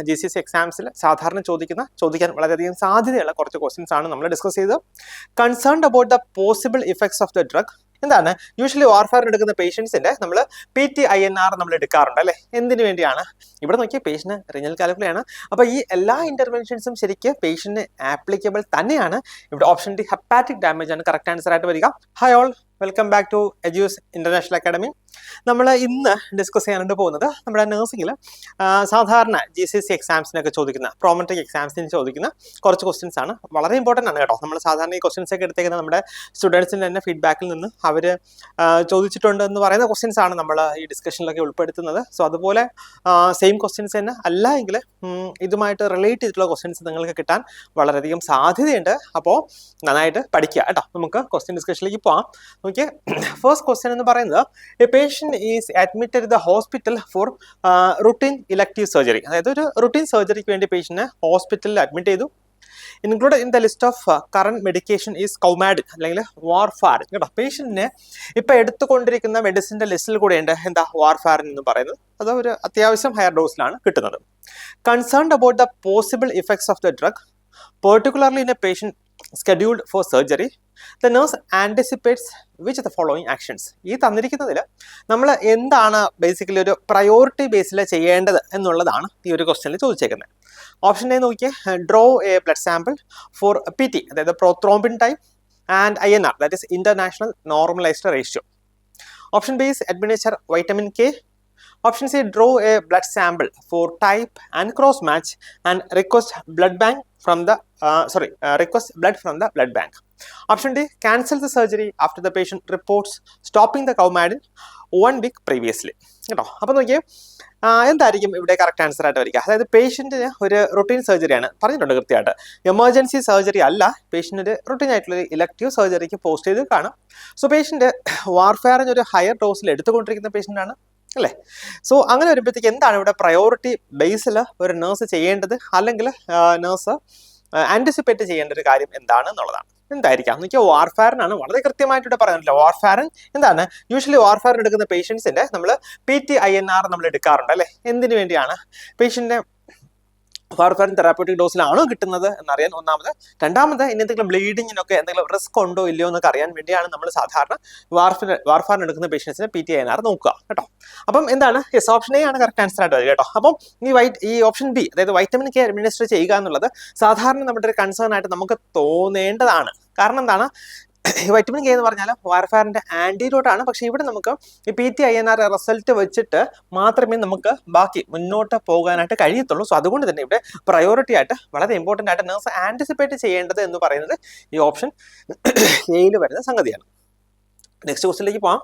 GCSE എക്സാംസിൽ സാധാരണ ചോദിക്കാൻ വളരെയധികം സാധ്യതയുള്ള കുറച്ച് ക്വസ്റ്റ്യൻസ് ആണ് നമ്മൾ ഡിസ്കസ് ചെയ്തത്. Concerned about the possible effects of the drug. എന്താണ് യൂഷ്വലി വാർഫെയർ എടുക്കുന്ന പേഷ്യൻസിന്റെ നമ്മൾ PT-INR നമ്മൾ എടുക്കാറുണ്ട് അല്ലെ. എന്തിനു വേണ്ടിയാണ്? ഇവിടെ നോക്കിയ പേഷ്യന്റ് റിനൽ കാൽക്കുലയാണ്. അപ്പോൾ ഈ എല്ലാ ഇന്റർവെൻഷൻസും ശരിക്കും പേഷ്യന്റിന് ആപ്ലിക്കബിൾ തന്നെയാണ്. ഇവിടെ ഓപ്ഷൻ ഡി ഹെപ്പാറ്റിക് ഡാമേജ് ആണ് കറക്റ്റ് ആൻസർ ആയിട്ട് വരിക. Hi all, welcome back to Eduz international academy. നമ്മൾ ഇന്ന് ഡിസ്കസ് ചെയ്യാനായിട്ട് പോകുന്നത് നമ്മുടെ നഴ്സിംഗിൽ സാധാരണ GCSE എക്സാംസിനൊക്കെ ചോദിക്കുന്ന പ്രോമെട്രിക് എക്സാംസിന് ചോദിക്കുന്ന കുറച്ച് ക്വസ്റ്റ്യൻസ് ആണ്. വളരെ ഇമ്പോർട്ടൻ്റ് ആണ് കേട്ടോ. നമ്മൾ സാധാരണ ഈ ക്വസ്റ്റ്യൻസ് ഒക്കെ എടുത്തേക്കുന്നത് നമ്മുടെ സ്റ്റുഡൻസിൻ്റെ തന്നെ ഫീഡ്ബാക്കിൽ നിന്ന് അവർ ചോദിച്ചിട്ടുണ്ട് എന്ന് പറയുന്ന ക്വസ്റ്റ്യൻസ് ആണ് നമ്മൾ ഈ ഡിസ്കഷനിലൊക്കെ ഉൾപ്പെടുത്തുന്നത്. സോ അതുപോലെ സെയിം ക്വസ്റ്റ്യൻസ് തന്നെ അല്ല എങ്കിൽ ഇതുമായിട്ട് റിലേറ്റ് ചെയ്തിട്ടുള്ള ക്വസ്റ്റ്യൻസ് നിങ്ങൾക്ക് കിട്ടാൻ വളരെയധികം സാധ്യതയുണ്ട്. അപ്പോൾ നന്നായിട്ട് പഠിക്കുക കേട്ടോ. നമുക്ക് ക്വസ്റ്റ്യൻ ഡിസ്കഷനിലേക്ക് പോകാം. ഓക്കെ, ഫസ്റ്റ് ക്വസ്റ്റ്യൻ എന്ന് പറയുന്നത് A patient is admitted in the hospital four routine elective surgery. അതായത് ഒരു റുട്ടീൻ സർജറിക്ക് വേണ്ടി പേഷ്യന്റിനെ ഹോസ്പിറ്റലിൽ അഡ്മിറ്റ് ചെയ്തു. Included in the list of current medication is Coumadin അല്ലെങ്കിൽ വാർഫാരിൻ കേട്ടോ. പേഷ്യന്റിനെ ഇപ്പൊ എടുത്തുകൊണ്ടിരിക്കുന്ന മെഡിസിന്റെ ലിസ്റ്റിൽ കൂടെ ഉണ്ട് എന്താ വാർഫാരിൻ എന്ന് പറയുന്നത്. അത് ഒരു അത്യാവശ്യം ഹയർ ഡോസിലാണ് കിട്ടുന്നത്. Concerned about the possible effects of the drug particularly in A patient scheduled for surgery, the nurse anticipates which of the following actions. ഈ തന്നിരിക്കുന്നതിൽ നമ്മൾ എന്താണ് ബേസിക്കലി ഒരു പ്രയോറിറ്റി ബേസിൽ ചെയ്യേണ്ടത് എന്നുള്ളതാണ് ഈ ഒരു ക്വസ്റ്റ്യനിൽ ചോദിച്ചേക്കുന്നത്. ഓപ്ഷൻ എ നോക്കിയേ, draw a blood sample for PT, അതായത് prothrombin time, and INR, that is international normalized ratio. Option B is administer vitamin K. Option C, draw a blood sample for type and cross match and request blood from the blood bank. Option D, cancel the surgery after the patient reports stopping the Coumadin 1 week previously. കേട്ടോ. അപ്പോൾ നോക്കിയേ എന്തായിരിക്കും ഇവിടെ correct answer ആയിട്ട് വരിക. അതായത് പേഷ്യന്റിന് ഒരു routine സർജറിയാണ് പറഞ്ഞിട്ടുണ്ട് കൃത്യമായിട്ട്. എമർജൻസി സർജറി അല്ല, പേഷ്യന്റ് ഒരു റുട്ടീൻ ആയിട്ടുള്ള ഇലക്റ്റീവ് സർജറിക്ക് പോസ്റ്റ് ചെയ്ത് കാണാം. സോ പേഷ്യന്റ് വാർഫെയറിന് ഒരു ഹയർ ഡോസിൽ എടുത്തുകൊണ്ടിരിക്കുന്ന പേഷ്യന്റ് ആണ് അല്ലേ. സോ അങ്ങനെ വരുമ്പോഴത്തേക്ക് എന്താണ് ഇവിടെ പ്രയോറിറ്റി ബേസിൽ ഒരു നേഴ്സ് ചെയ്യേണ്ടത്, അല്ലെങ്കിൽ നേഴ്സ് ആന്റിസിപ്പേറ്റ് ചെയ്യേണ്ട ഒരു കാര്യം എന്താണ് എന്നുള്ളതാണ്. എന്തായിരിക്കാം നോക്കിയാൽ വാർഫെയറിനാണ് വളരെ കൃത്യമായിട്ട് പറയുന്നില്ല. വാർഫെയറിൻ എന്താണ് യൂഷ്വലി വാർഫെയറിൻ എടുക്കുന്ന പേഷ്യൻസിന്റെ നമ്മൾ PT-INR നമ്മൾ എടുക്കാറുണ്ട് അല്ലേ. എന്തിനു വേണ്ടിയാണ്? പേഷ്യന്റിനെ വാർഫെയറിൻ തെറാപ്യൂട്ടിക് ഡോസിലാണോ കിട്ടുന്നത് എന്നറിയാൻ ഒന്നാമത്. രണ്ടാമത് ഇനി എന്തെങ്കിലും ബ്ലീഡിങ്ങിനൊക്കെ എന്തെങ്കിലും റിസ്ക് ഉണ്ടോ ഇല്ലയോ എന്നൊക്കെ അറിയാൻ വേണ്ടിയാണ് നമ്മൾ സാധാരണ വാർഫെയറിൻ എടുക്കുന്ന പേഷ്യൻസിന് PT-INR നോക്കുക കേട്ടോ. അപ്പം എന്താണ് ഓപ്ഷൻ എ ആണ് കറക്റ്റ് ആൻസർ ആയിട്ട് വരിക കേട്ടോ. അപ്പം ഈ ഓപ്ഷൻ ബി, അതായത് വൈറ്റമിൻ K അഡ്മിനിസ്റ്റർ ചെയ്യുക എന്നുള്ളത് സാധാരണ നമ്മുടെ ഒരു കൺസേൺ ആയിട്ട് നമുക്ക് തോന്നേണ്ടതാണ്. കാരണം എന്താണ്, വൈറ്റമിൻ K എന്ന് പറഞ്ഞാൽ വാർഫെയറിന്റെ ആന്റിഡോട്ട് ആണ്. പക്ഷെ ഇവിടെ നമുക്ക് ഈ PT-INR റിസൾട്ട് വെച്ചിട്ട് മാത്രമേ നമുക്ക് ബാക്കി മുന്നോട്ട് പോകാനായിട്ട് കഴിയത്തുള്ളൂ. സോ അതുകൊണ്ട് തന്നെ ഇവിടെ പ്രയോറിറ്റി ആയിട്ട് വളരെ ഇമ്പോർട്ടൻ്റ് ആയിട്ട് നേഴ്സ് ആന്റിസിപ്പേറ്റ് ചെയ്യേണ്ടത് എന്ന് പറയുന്നത് ഈ ഓപ്ഷൻ എയിൽ വരുന്ന സംഗതിയാണ്. നെക്സ്റ്റ് ക്വസ്റ്റ്യനിലേക്ക് പോകാം.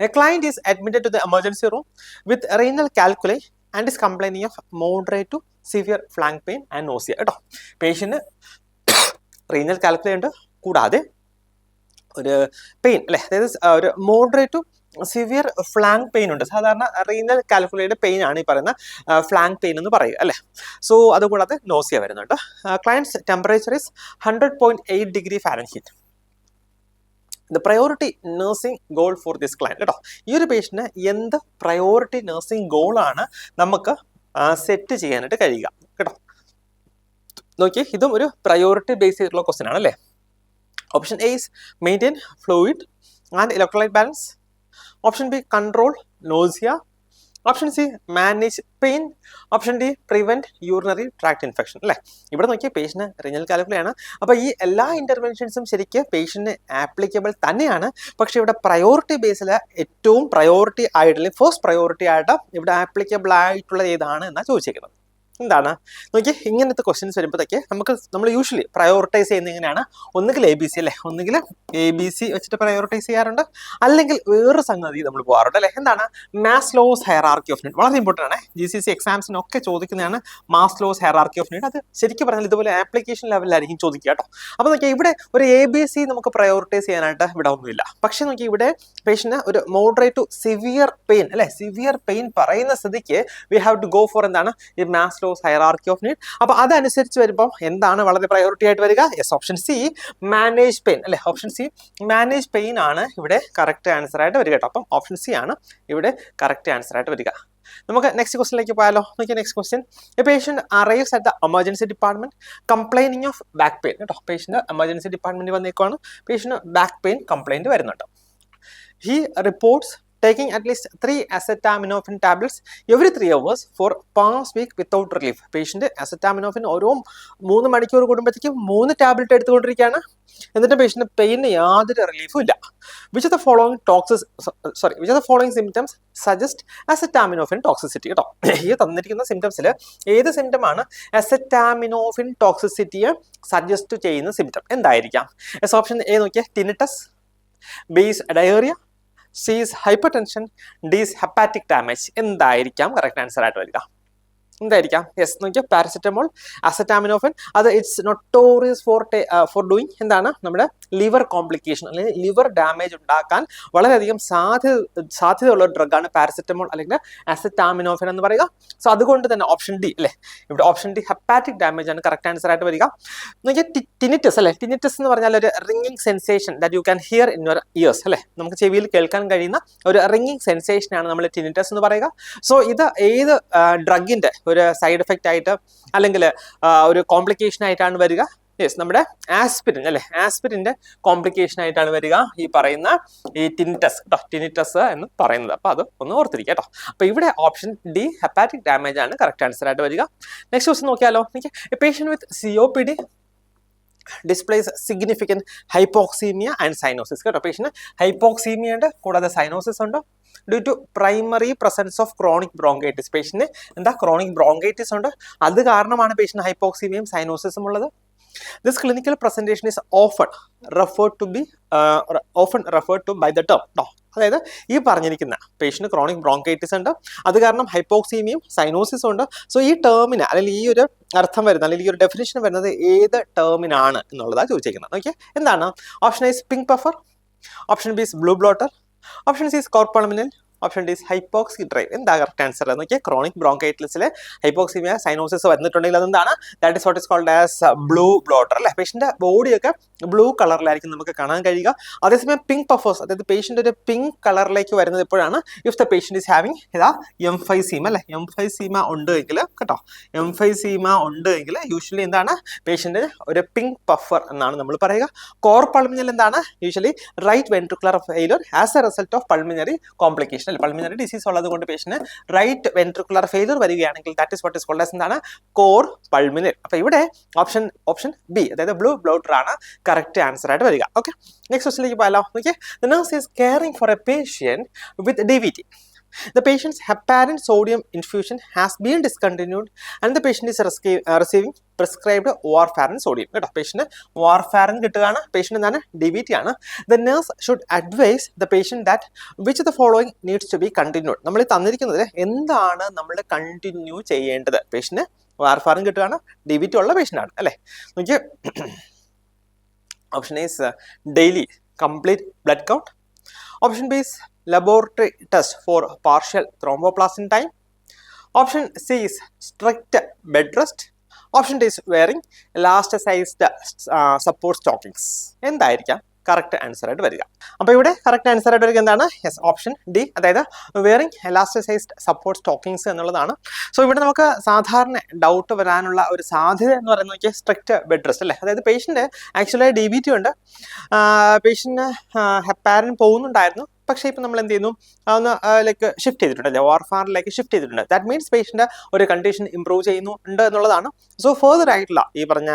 A client is admitted to the emergency room with renal calculi and is complaining of moderate to severe flank pain and nausea കേട്ടോ. പേഷ്യന്റ് റീനൽ കാൽക്കുലി ഉണ്ട്, കൂടാതെ ഒരു പെയിൻ അല്ലെ, അതായത് ഒരു moderate to severe flank pain ഉണ്ട്. സാധാരണ renal കാൽക്കുലയുടെ pain ആണ് ഈ പറയുന്ന ഫ്ലാങ്ക് പെയിൻ എന്ന് പറയുക അല്ലേ. സോ അതുകൂടാതെ നോസിയ വരുന്നുണ്ട്. Client's temperature is 100.8 degree Fahrenheit. The priority nursing goal for this client കേട്ടോ. ഈ ഒരു പേഷ്യന്റിന് എന്ത് പ്രയോറിറ്റി നഴ്സിംഗ് ഗോളാണ് നമുക്ക് സെറ്റ് ചെയ്യാനായിട്ട് കഴിയുക കേട്ടോ. നോക്കിയേ, ഇതും ഒരു പ്രയോറിറ്റി ബേസ് ചെയ്തിട്ടുള്ള ക്വസ്റ്റ്യൻ ആണ് അല്ലേ. Option A is maintain fluid and electrolyte balance. Option B control nausea. Option C manage pain. Option D prevent urinary tract infection അല്ലേ. ഇവിടെ നോക്കിയ പേഷ്യന്റ് റിനൽ കാൽക്കുലയാണ്. അപ്പോൾ ഈ എല്ലാ ഇന്റർവെൻഷൻസും ശരിക്കും പേഷ്യന്റിന് ആപ്ലിക്കബിൾ തന്നെയാണ്. പക്ഷെ ഇവിടെ പ്രയോറിറ്റി ബേസിൽ ഏറ്റവും പ്രയോറിറ്റി ആയിട്ടുള്ള ഫസ്റ്റ് പ്രയോറിറ്റി ആയിട്ട് ഇവിടെ ആപ്ലിക്കബിൾ ആയിട്ടുള്ള ഏതാണ് എന്നാണ് ചോദിച്ചേക്കുന്നത്. എന്താണ് നോക്കിയേ, ഇങ്ങനത്തെ ക്വസ്റ്റ്യൻസ് വരുമ്പോഴത്തേക്ക് നമ്മൾ യൂഷ്വലി പ്രയോറിറ്റൈസ് ചെയ്യുന്നത് എങ്ങനെയാണ്? ഒന്നുകിൽ ABC അല്ലേ, ഒന്നുകിൽ ABC വെച്ചിട്ട് പ്രയോറിറ്റൈസ് ചെയ്യാറുണ്ട്, അല്ലെങ്കിൽ വേറൊരു സംഗതി നമ്മൾ പോകാറുണ്ട് അല്ലേ. എന്താണ്? Maslow's hierarchy of need. വളരെ ഇമ്പോർട്ടൻ്റ് ആണ്. GCSE എക്സാംസിനൊക്കെ ചോദിക്കുന്നതാണ് മാസ്ലോസ് ഹയറാർക്കി ഓഫ് നീഡ്. അത് ശരിക്കും പറഞ്ഞാൽ ഇതുപോലെ ആപ്ലിക്കേഷൻ ലെവലിലായിരിക്കും ചോദിക്കുക കേട്ടോ. അപ്പോൾ നോക്കിയാൽ ഇവിടെ ഒരു ABC നമുക്ക് പ്രയോറിറ്റൈസ് ചെയ്യാനായിട്ട് ഇവിടെ ഒന്നുമില്ല. പക്ഷേ നോക്കിയാൽ ഇവിടെ പേഷ്യന് ഒരു മോഡറേറ്റ് ടു സിവിയർ പെയിൻ അല്ലെ, സിവിയർ പെയിൻ പറയുന്ന സ്ഥിതിക്ക് we have to go for എന്താണ് ഈ മാസ്ലോസ് ഹയറാർക്കി ഓഫ് നീഡ്. അപ്പോൾ അതനുസരിച്ച് വരുമ്പോൾ എന്താണ് വളരെ പ്രയോറിറ്റി ആയിട്ട് വരിക? Yes, option C manage pain അല്ലെ. ഓപ്ഷൻ സി മാനേജ് പെയിൻ ആണ് ഇവിടെ കറക്റ്റ് ആൻസർ ആയിട്ട് വരിക കേട്ടോ. അപ്പം ഓപ്ഷൻ സി ആണ് ഇവിടെ കറക്റ്റ് ആൻസർ ആയിട്ട് വരിക. നമുക്ക് നെക്സ്റ്റ് ക്വസ്റ്റിലേക്ക് പോയാലോ. നോക്കിയാൽ next question, a patient arrives at the emergency department complaining of back pain. കേട്ടോ, പേഷ്യന്റ് എമർജൻസി ഡിപ്പാർട്ട്മെന്റ് വന്നേക്കുവാണ്, പേഷ്യന്റ് ബാക്ക് പെയിൻ കംപ്ലൈന്റ് വരുന്നുണ്ട്. He reports taking at least 3 acetaminophen tablets every 3 hours for past week without relief. Patient acetaminophen ഓരോ 3 മണിക്കൂർ കൂടുമ്പോഴത്തേക്കും 3 tablet എടുത്തുകൊണ്ടിരിക്കുകയാണ്, എന്നിട്ട് patient pain യാതൊരു റിലീഫും ഇല്ല. Which of the following symptoms suggest acetaminophen toxicity. കേട്ടോ, ഈ തന്നിരിക്കുന്ന സിംറ്റംസിൽ ഏത് സിംറ്റം ആണ് acetaminophen ടോക്സിസിറ്റിയെ സജസ്റ്റ് ചെയ്യുന്ന സിംറ്റം എന്തായിരിക്കാം? എസ് ഓപ്ഷൻ എ നോക്കിയാൽ tinnitus, B is diarrhoea, C is hypertension, D is hepatic damage. എന്തായിരിക്കാം കറക്റ്റ് ആൻസർ ആയിട്ട് വരിക? എന്തായിരിക്കാം? യെസ് നോക്കിയാൽ പാരസെറ്റമോൾ, അസറ്റാമിനോഫൻ, അത് ഇറ്റ്സ് നൊട്ടോറിയസ് ഫോർ ഡൂയിങ് എന്താണ് നമ്മുടെ ലിവർ കോംപ്ലിക്കേഷൻ അല്ലെങ്കിൽ ലിവർ ഡാമേജ് ഉണ്ടാക്കാൻ വളരെയധികം സാധ്യതയുള്ള ഒരു ഡ്രഗാണ് പാരസെറ്റമോൾ അല്ലെങ്കിൽ അസറ്റാമിനോഫൻ എന്ന് പറയുക. സോ അതുകൊണ്ട് തന്നെ ഓപ്ഷൻ ഡി അല്ലേ, ഇവിടെ ഓപ്ഷൻ ഡി ഹെപ്പാറ്റിക് ഡാമേജ് ആണ് കറക്റ്റ് ആൻസർ ആയിട്ട് വരിക. നോക്കിയാൽ ടിനിറ്റസ് അല്ലേ, ടിനിറ്റസ് എന്ന് പറഞ്ഞാൽ ഒരു ringing sensation that you can hear in your years അല്ലേ, നമുക്ക് ചെവിയിൽ കേൾക്കാൻ കഴിയുന്ന ഒരു റിംഗിങ് സെൻസേഷൻ ആണ് നമ്മൾ ടിനിറ്റസ് എന്ന് പറയുക. സോ ഇത് ഏത് ഡ്രഗിന്റെ ഒരു സൈഡ് എഫക്റ്റ് ആയിട്ട് അല്ലെങ്കിൽ ഒരു കോംപ്ലിക്കേഷൻ ആയിട്ടാണ് വരിക? യെസ്, നമ്മുടെ ആസ്പിരിൻ അല്ലെ, ആസ്പിരിന്റെ കോംപ്ലിക്കേഷൻ ആയിട്ടാണ് വരിക ഈ പറയുന്ന ഈ ടിനിറ്റസ് എന്ന് പറയുന്നത്. അപ്പൊ അത് ഒന്ന് ഓർത്തിരിക്കുക കേട്ടോ. അപ്പൊ ഇവിടെ ഓപ്ഷൻ ഡി ഹെപ്പാറ്റിക് ഡാമേജ് ആണ് കറക്റ്റ് ആൻസർ ആയിട്ട് വരിക. നെക്സ്റ്റ് ക്വസ്റ്റ്യൻ നോക്കിയാലോ. Patient with COPD displays significant hypoxemia and cyanosis. കേട്ടോ, പേഷ്യന്റ് ഹൈപ്പോക്സീമിയ ഉണ്ട്, കൂടാതെ സൈനോസിസ് ഉണ്ട് due to primary presence of chronic bronchitis. Patient എന്താ ക്രോണിക് ബ്രോങ്കൈറ്റിസ് ഉണ്ട്, അത് കാരണമാണ് പേഷ്യന്റ് ഹൈപ്പോക്സീമിയയും സൈനോസിസും ഉള്ളത്. This clinical presentation is often referred to by the term. അതായത് ഈ പറഞ്ഞിരിക്കുന്ന പേഷ്യന്റ് ക്രോണിക് ബ്രോങ്കൈറ്റിസ് ഉണ്ട്, അത് കാരണം ഹൈപ്പോക്സീമിയും സൈനോസിസും ഉണ്ട്. സോ ഈ ടേമിന് അല്ലെങ്കിൽ ഈ ഒരു അർത്ഥം വരുന്നത് അല്ലെങ്കിൽ ഈ ഒരു ഡെഫിനിഷൻ വരുന്നത് ഏത് ടേമിനാണ് എന്നുള്ളതാണ് ചോദിച്ചിരിക്കുന്നത്. ഓക്കെ, എന്താണ്? Option A pink puffer, option B blue bloater, option C cor pulmonale, option D hypoxic drive. എന്താ കറക്റ്റ് ആൻസർ? നോക്കിയാൽ ക്രോണിക് ബ്രോങ്കൈറ്റിസിലെ ഹൈപ്പോക്സിമിയ സൈനോസിസ് വന്നിട്ടുണ്ടെങ്കിൽ അതെന്താണ്? That is what is called as blue bloater അല്ലെ. പേഷ്യന്റെ ബോഡിയൊക്കെ ബ്ലൂ കളറിലായിരിക്കും നമുക്ക് കാണാൻ കഴിയുക. അതേസമയം പിങ്ക് പഫേഴ്സ്, അതായത് പേഷ്യന്റ് ഒരു പിങ്ക് കളറിലേക്ക് വരുന്നത് എപ്പോഴാണ്? If the patient is having emphysema അല്ലെ, എംഫൈസീമ ഉണ്ട് എങ്കിൽ കേട്ടോ, എംഫൈസീമ ഉണ്ട് എങ്കിൽ യൂഷ്വലി എന്താണ് പേഷ്യന്റ് ഒരു പിങ്ക് പഫർ എന്നാണ് നമ്മൾ പറയുക. കോർ പൾമിനൽ എന്താണ്? Usually right ventricular failure as a result of pulmonary complication. Pulmonary disease ഉള്ളത് കൊണ്ട് പേഷ്യന്റ് റൈറ്റ് വെൻട്രിക്കുലർ ഫെയിലിയർ വരികയാണെങ്കിൽ that is what is called as എന്താണ്? Cor pulmonale. അപ്പൊ ഇവിടെ ഓപ്ഷൻ ബി അതായത് ബ്ലൂ ബ്ലോട്ടർ ആണ് കറക്റ്റ് ആൻസർ ആയിട്ട് വരിക. ഓക്കെ, നെക്സ്റ്റ് ക്വസ്റ്റിലേക്ക് പോയാലോ. Okay, the nurse is caring for a patient with DVT. The patient's heparin sodium infusion has been discontinued and the patient is receiving prescribed warfarin sodium. കേട്ടോ, patient warfarin കിട്ടുകയാണ്, patient എന്താണ്? DVT ആണ്. The nurse should advise the patient that which of the following needs to be continued. നമ്മൾ ഈ തന്നിരിക്കുന്നത് എന്താണ് നമ്മൾ continue ചെയ്യേണ്ടത്? പേഷ്യന്റ് വാർഫാരിൻ കിട്ടുകയാണ്, DVT ഉള്ള പേഷ്യന്റ് ആണ് അല്ലേ. നോക്കിയേ, option A is daily complete blood count, option B is laboratory test for partial thromboplastin time, option C is strict bed rest, option D is wearing elasticized support stockings. എന്തായിരിക്കാം correct answer ആയിട്ട് വരിക? അപ്പൊ ഇവിടെ correct answer ആയിട്ട് വരിക എന്താണ്? Yes, option D അതായത് wearing എലാസ്റ്റിസൈസ്ഡ് support stockings എന്നുള്ളതാണ്. സോ ഇവിടെ നമുക്ക് സാധാരണ ഡൗട്ട് വരാനുള്ള ഒരു സാധ്യത എന്ന് പറയുന്നത് സ്ട്രിക്റ്റ് ബെഡ് റെസ്റ്റ് അല്ലേ. അതായത് പേഷ്യന്റ് ആക്ച്വലി DVT ഉണ്ട്, പേഷ്യന്റ് ഹെപ്പാരിൻ പോകുന്നുണ്ടായിരുന്നു, പക്ഷേ ഇപ്പം നമ്മൾ എന്ത് ചെയ്യുന്നു, ഒന്ന് ലൈക്ക് ഷിഫ്റ്റ് ചെയ്തിട്ടുണ്ട് അല്ലേ, വാർഫാറിലേക്ക് ഷിഫ്റ്റ് ചെയ്തിട്ടുണ്ട്. ദാറ്റ് മീൻസ് പേഷ്യന്റ് ഒരു കണ്ടീഷൻ ഇംപ്രൂവ് ചെയ്യുന്നുണ്ട് എന്നുള്ളതാണ്. സോ ഫെർദർ ആയിട്ടുള്ള ഈ പറഞ്ഞ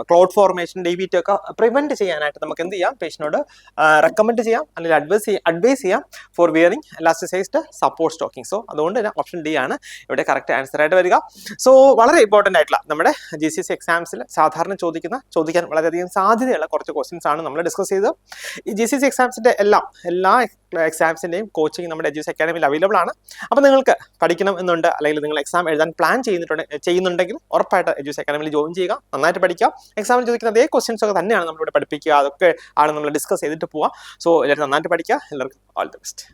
ക്ലോട്ട് ഫോർമേഷൻ DVT ഒക്കെ പ്രിവെന്റ് ചെയ്യാനായിട്ട് നമുക്ക് എന്ത് ചെയ്യാം? പേഷ്യന്റിനോട് റെക്കമെൻഡ് ചെയ്യാം അല്ലെങ്കിൽ അഡ്വൈസ് ചെയ്യാം for wearing elasticized support stocking. So അതുകൊണ്ട് തന്നെ ഓപ്ഷൻ ഡി ആണ് ഇവിടെ കറക്റ്റ് ആൻസർ ആയിട്ട് വരിക. സോ വളരെ ഇമ്പോർട്ടൻ്റ് ആയിട്ടുള്ള നമ്മുടെ GCSE എക്സാംസിൽ സാധാരണ ചോദിക്കാൻ വളരെയധികം സാധ്യതയുള്ള കുറച്ച് ക്വസ്റ്റ്യൻസ് ആണ് നമ്മൾ ഡിസ്കസ് ചെയ്തത്. ഈ GCSE എക്സാംസിന്റെ എല്ലാ എക്സാംസിൻ്റെയും കോച്ചിങ് നമ്മുടെ എജ്യൂസ് അക്കാഡമിയിൽ അവൈലബിൾ ആണ്. അപ്പോൾ നിങ്ങൾക്ക് പഠിക്കണം എന്നുണ്ട് അല്ലെങ്കിൽ നിങ്ങൾ എക്സാം എഴുതാൻ പ്ലാൻ ചെയ്യുന്നുണ്ടെങ്കിൽ ഉറപ്പായിട്ട് എജ്യൂസ് അക്കാഡമിയിൽ ജോയിൻ ചെയ്യുക, നന്നായിട്ട് പഠിക്കുക. എക്സാമിൽ ചോദിക്കുന്ന അതേ ക്വസ്റ്റ്യൻസ് ഒക്കെ തന്നെയാണ് നമ്മളിവിടെ പഠിപ്പിക്കുക, അതൊക്കെ ആണ് നമ്മൾ ഡിസ്കസ് ചെയ്തിട്ട് പോവുക. സോ എല്ലാവരും നന്നായിട്ട് പഠിക്കുക. എല്ലാവർക്കും ഓൾ ദി ബെസ്റ്റ്.